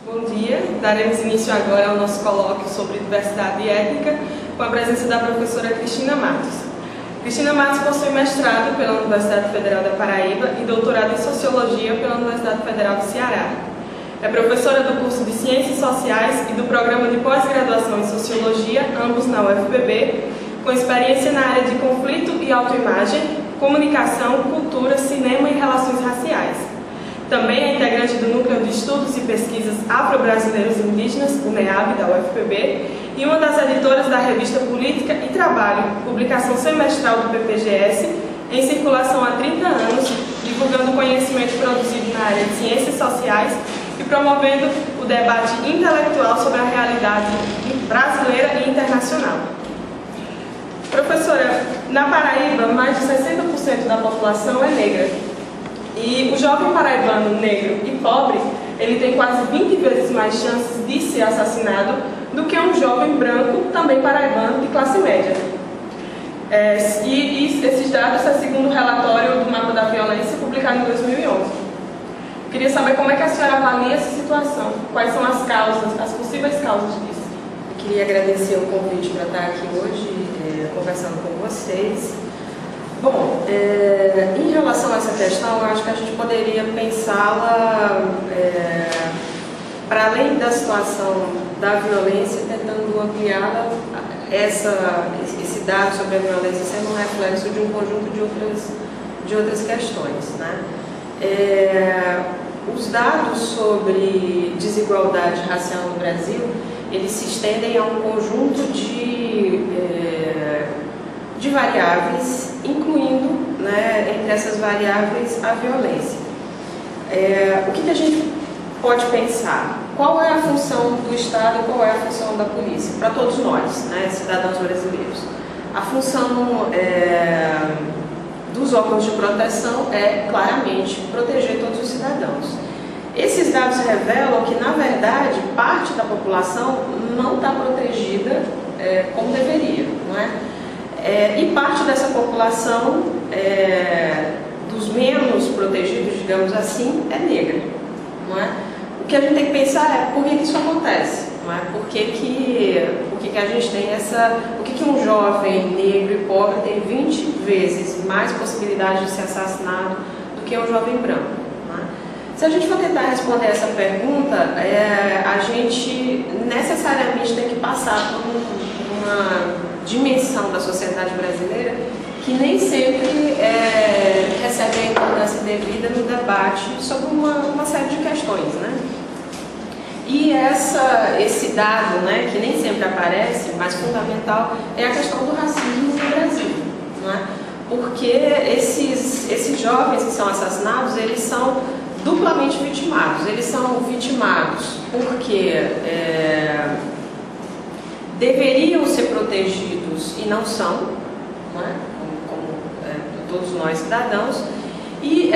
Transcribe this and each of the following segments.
Bom dia, daremos início agora ao nosso colóquio sobre diversidade étnica com a presença da professora Cristina Matos. Cristina Matos possui mestrado pela Universidade Federal da Paraíba e doutorado em Sociologia pela Universidade Federal do Ceará. É professora do curso de Ciências Sociais e do programa de pós-graduação em Sociologia, ambos na UFPB, com experiência na área de conflito e autoimagem, comunicação, cultura, cinema e relações raciais. Também é integrante do Núcleo de Estudos e Pesquisas Afro-Brasileiros e Indígenas, o NEAB, da UFPB, e uma das editoras da revista Política e Trabalho, publicação semestral do PPGS, em circulação há 30 anos, divulgando conhecimento produzido na área de ciências sociais e promovendo o debate intelectual sobre a realidade brasileira e internacional. Professora, na Paraíba, mais de 60% da população é negra. E o jovem paraibano negro e pobre, ele tem quase 20 vezes mais chances de ser assassinado do que um jovem branco, também paraibano, de classe média. E esses dados é segundo o relatório do Mapa da Violência, publicado em 2011. Queria saber como é que a senhora avalia essa situação, quais são as causas, as possíveis causas disso. Eu queria agradecer o convite para estar aqui hoje, conversando com vocês. Bom, em relação a essa questão, eu acho que a gente poderia pensá-la para além da situação da violência, tentando ampliá-la, esse dado sobre a violência sendo um reflexo de um conjunto de outras questões, né? Os dados sobre desigualdade racial no Brasil, eles se estendem a um conjunto de variáveis, incluindo, né, entre essas variáveis, a violência. O que a gente pode pensar? Qual é a função do Estado e qual é a função da polícia? Para todos nós, né, cidadãos brasileiros. A função dos órgãos de proteção é, claramente, proteger todos os cidadãos. Esses dados revelam que, na verdade, parte da população não está protegida como deveria, não é? E parte dessa população, dos menos protegidos, digamos assim, é negra, não é? O que a gente tem que pensar é por que isso acontece, não é? Por que a gente tem por que um jovem negro e pobre tem 20 vezes mais possibilidade de ser assassinado do que um jovem branco, não é? Se a gente for tentar responder essa pergunta, a gente necessariamente tem que passar por uma dimensão da sociedade brasileira que nem sempre recebe a importância devida no debate sobre uma série de questões, né? E esse dado, né, que nem sempre aparece, mas fundamental, é a questão do racismo no Brasil, não é? Porque esses jovens que são assassinados, eles são duplamente vitimados. Eles são vitimados porque deveriam ser protegidos e não são, né? como todos nós cidadãos, e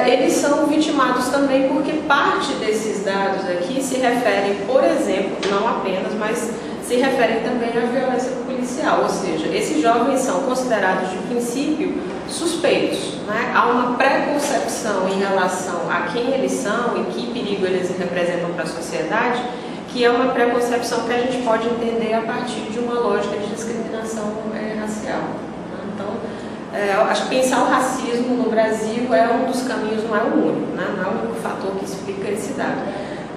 eles são vitimados também porque parte desses dados aqui se referem, por exemplo, não apenas, mas se referem também à violência policial, ou seja, esses jovens são considerados de princípio suspeitos, né? Há uma preconcepção em relação a quem eles são e que perigo eles representam para a sociedade, que é uma preconcepção que a gente pode entender a partir de uma lógica de discriminação racial. Né? Então, acho que pensar o racismo no Brasil é um dos caminhos, não é o único, né? Não é o único fator que explica esse dado.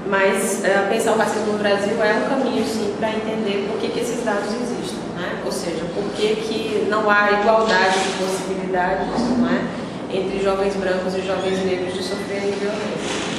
Mas pensar o racismo no Brasil é um caminho, sim, para entender por que esses dados existem, né? Ou seja, por que não há igualdade de possibilidades, não é, entre jovens brancos e jovens negros de sofrerem violência.